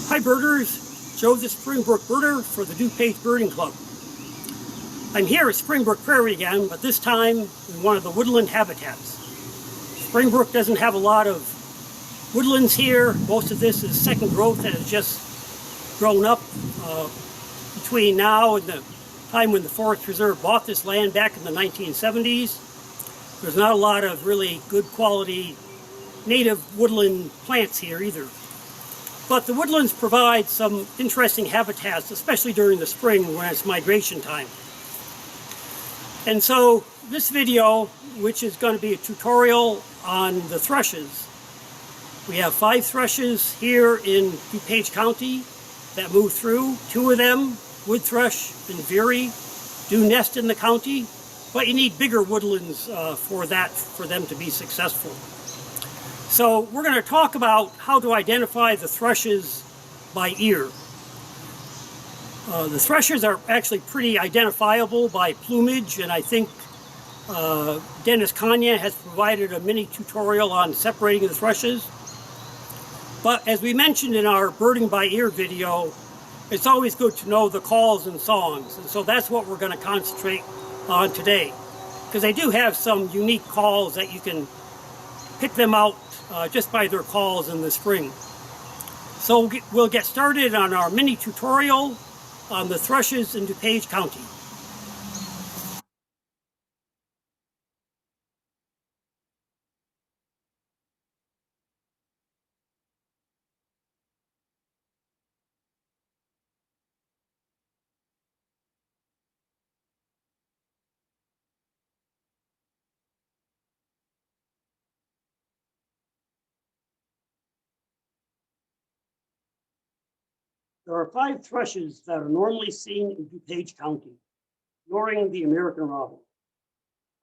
Hi birders, Joe the Springbrook Birder for the DuPage Birding Club. I'm here at Springbrook Prairie again, but this time in one of the woodland habitats. Springbrook doesn't have a lot of woodlands here. Most of this is second growth that has just grown up between now and the time when the Forest Reserve bought this land back in the 1970s. There's not a lot of really good quality native woodland plants here either. But the woodlands provide some interesting habitats, especially during the spring when it's migration time. And so this video, which is going to be a tutorial on the thrushes. We have 5 thrushes here in DuPage County that move through. 2 of them, Wood Thrush and Veery, do nest in the county, but you need bigger woodlands for them to be successful. So we're going to talk about how to identify the thrushes by ear. The thrushes are actually pretty identifiable by plumage, and I think Dennis Kanya has provided a mini tutorial on separating the thrushes. But as we mentioned in our birding by ear video, it's always good to know the calls and songs, and so that's what we're going to concentrate on today, because they do have some unique calls that you can pick them out just by their calls in the spring. So we'll get started on our mini tutorial on the thrushes in DuPage County. There are 5 thrushes that are normally seen in DuPage County, ignoring the American robin: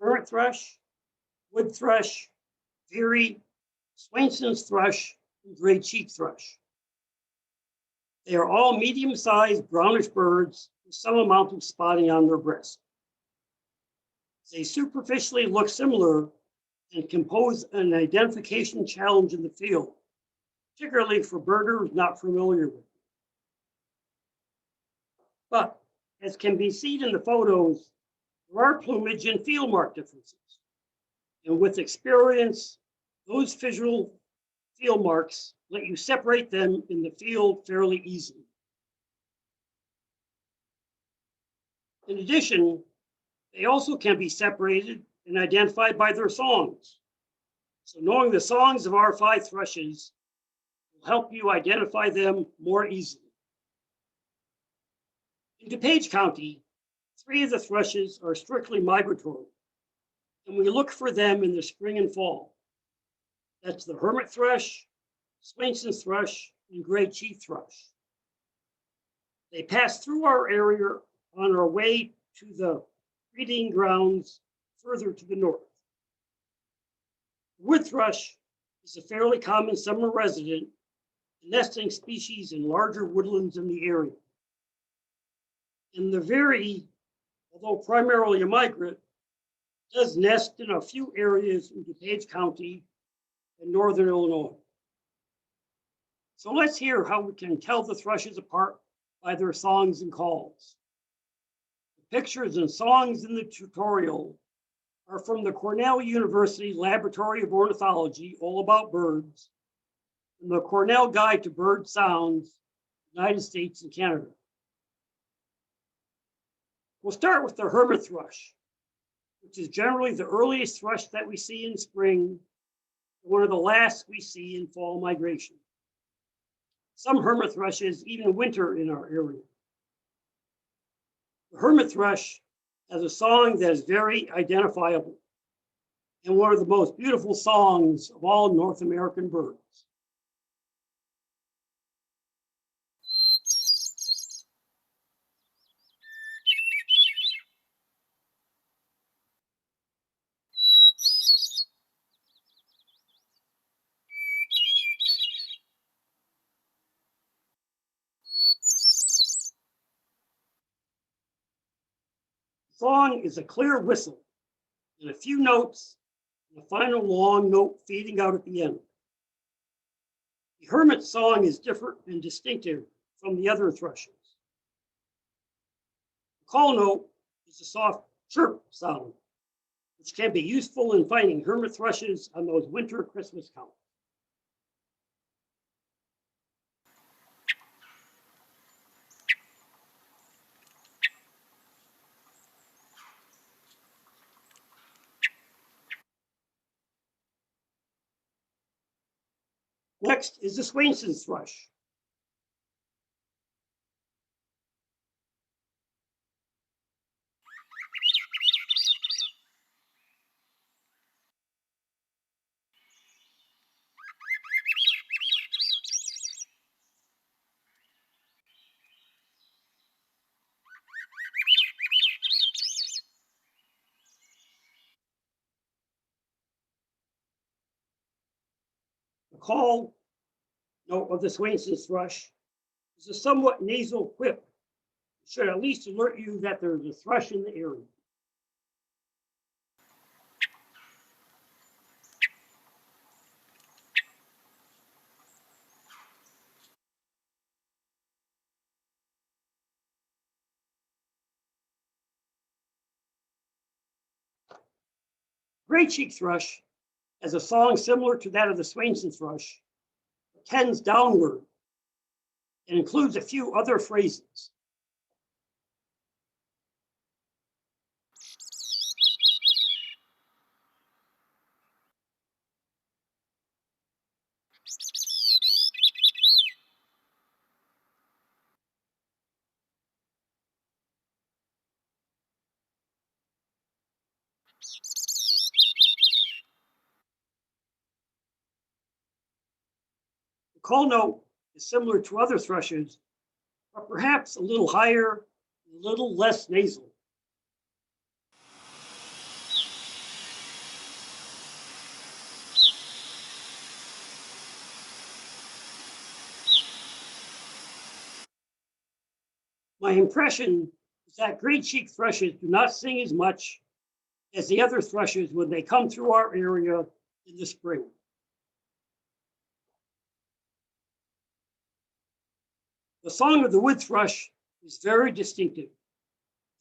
Hermit Thrush, Wood Thrush, Veery, Swainson's Thrush, and Gray Cheek Thrush. They are all medium-sized brownish birds with some amount of spotting on their breast. They superficially look similar and can pose an identification challenge in the field, particularly for birders not familiar with them. But, as can be seen in the photos, there are plumage and field mark differences. And with experience, those visual field marks let you separate them in the field fairly easily. In addition, they also can be separated and identified by their songs. So knowing the songs of our 5 thrushes will help you identify them more easily. In DuPage County, 3 of the thrushes are strictly migratory, and we look for them in the spring and fall. That's the Hermit Thrush, Swainson's Thrush, and Gray Cheek Thrush. They pass through our area on our way to the breeding grounds further to the north. The Wood Thrush is a fairly common summer resident, a nesting species in larger woodlands in the area. And the Veery, although primarily a migrant, does nest in a few areas in DuPage County and northern Illinois. So let's hear how we can tell the thrushes apart by their songs and calls. The pictures and songs in the tutorial are from the Cornell University Laboratory of Ornithology, All About Birds, and the Cornell Guide to Bird Sounds, United States and Canada. We'll start with the Hermit Thrush, which is generally the earliest thrush that we see in spring, and one of the last we see in fall migration. Some hermit thrushes even winter in our area. The Hermit Thrush has a song that is very identifiable and one of the most beautiful songs of all North American birds. The song is a clear whistle and a few notes, and a final long note fading out at the end. The hermit song is different and distinctive from the other thrushes. The call note is a soft chirp sound, which can be useful in finding hermit thrushes on those winter Christmas counts. Next is the Swainson thrush. The call note of the Swainson thrush is a somewhat nasal quip. It should at least alert you that there's a thrush in the area. Gray cheek thrush has a song similar to that of the Swainson thrush, but tends downward and includes a few other phrases. The call note is similar to other thrushes, but perhaps a little higher, a little less nasal. My impression is that gray cheek thrushes do not sing as much as the other thrushes when they come through our area in the spring. The song of the wood thrush is very distinctive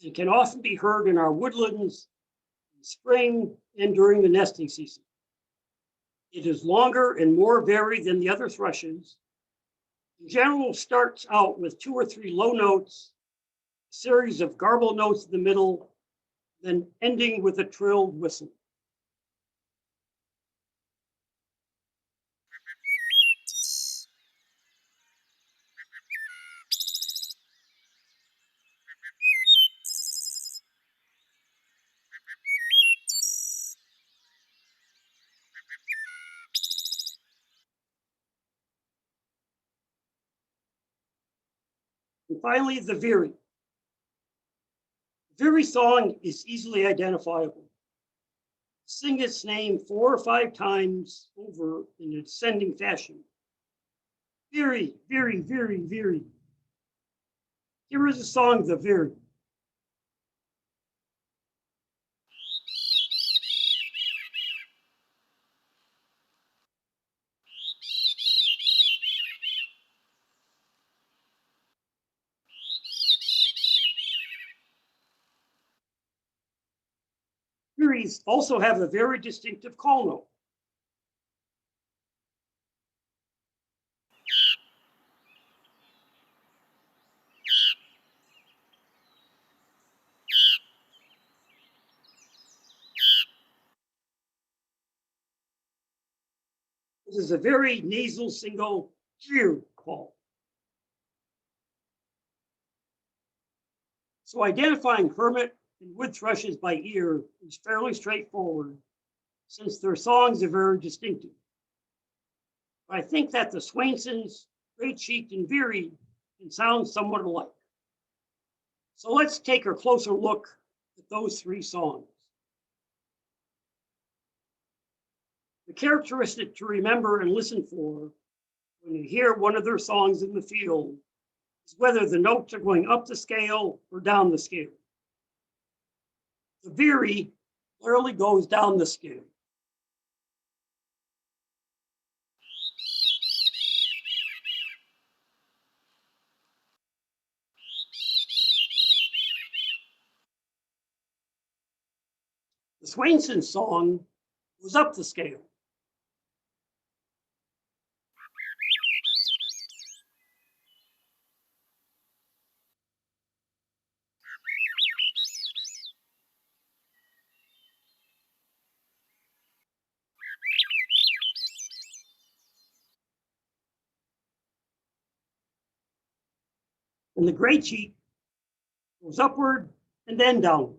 and can often be heard in our woodlands in spring and during the nesting season. It is longer and more varied than the other thrushes. In general, starts out with 2 or 3 low notes, a series of garbled notes in the middle, then ending with a trilled whistle. And finally, the Veery. The Veery song is easily identifiable. Sing its name 4 or 5 times over in a descending fashion. Veery, Veery, Veery, Veery. Here is a song of the Veery. Veeries also have a very distinctive call note. This is a very nasal single "cheer" call. So identifying hermit and wood thrushes by ear is fairly straightforward, since their songs are very distinctive. But I think that the Swainsons, Gray Cheeked, and Veery can sound somewhat alike. So let's take a closer look at those 3 songs. The characteristic to remember and listen for when you hear one of their songs in the field is whether the notes are going up the scale or down the scale. The Veery clearly goes down the scale. Swainson song goes up the scale. And the gray cheek goes upward and then down.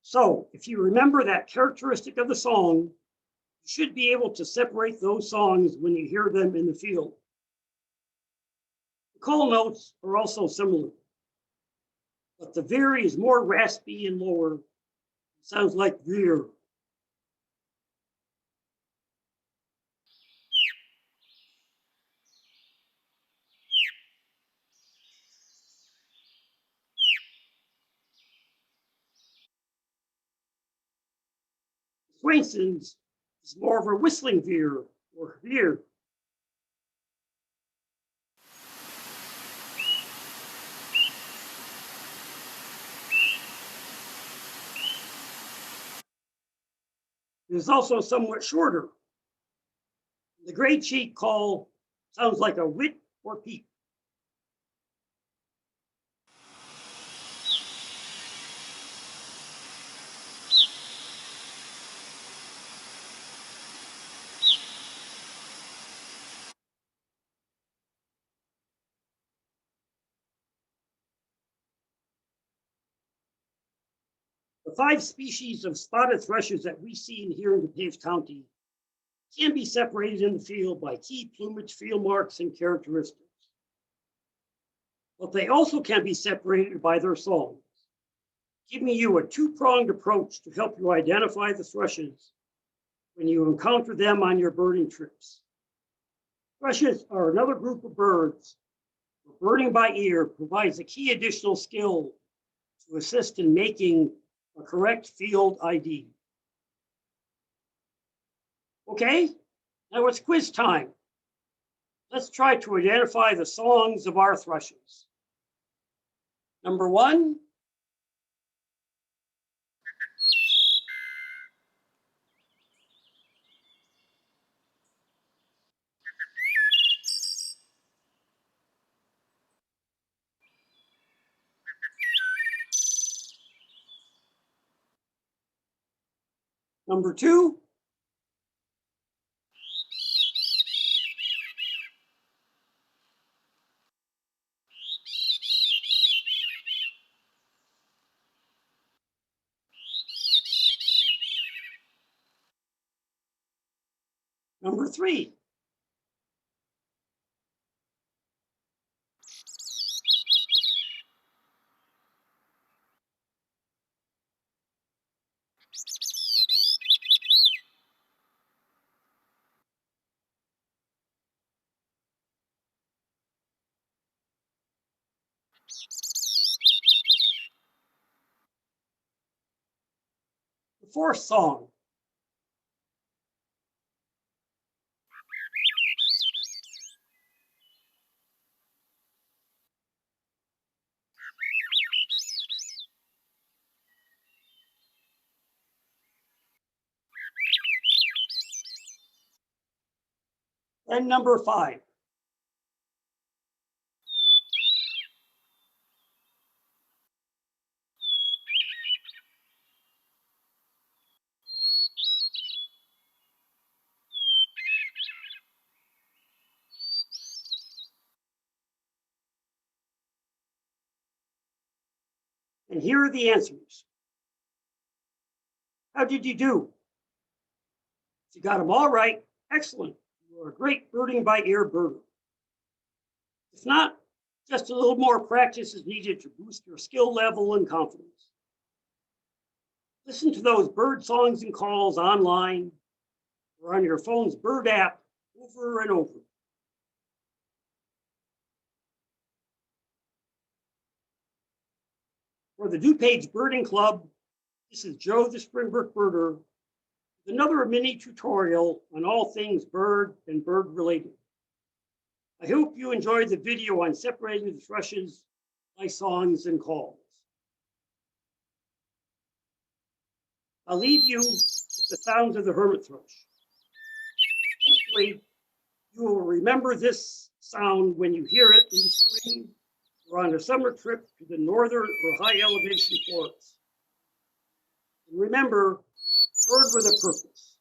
So if you remember that characteristic of the song, you should be able to separate those songs when you hear them in the field. The call notes are also similar, but the Veery is more raspy and lower. It sounds like Veer. Swainson's is more of a whistling Veer or Veer. It is also somewhat shorter. The gray cheek call sounds like a whit or peep. The 5 species of spotted thrushes that we see here in DuPage County can be separated in the field by key plumage field marks and characteristics. But they also can be separated by their songs, giving you a two-pronged approach to help you identify the thrushes when you encounter them on your birding trips. Thrushes are another group of birds where birding by ear provides a key additional skill to assist in making a correct field ID. Okay, now it's quiz time. Let's try to identify the songs of our thrushes. Number 1. Number 2. Number 3. The 4th song. And number 5. And here are the answers. How did you do? If you got them all right, excellent. You're a great birding by ear birder. If not, just a little more practice is needed to boost your skill level and confidence. Listen to those bird songs and calls online or on your phone's bird app over and over. For the DuPage Birding Club, This is Joe the Springbrook Birder with another mini tutorial on all things bird and bird related. I hope you enjoyed the video on separating the thrushes by songs and calls. I'll leave you with the sounds of the hermit thrush. Hopefully, you will remember this sound when you hear it in the spring or on a summer trip to the northern or high elevation forests. And remember, bird with a purpose.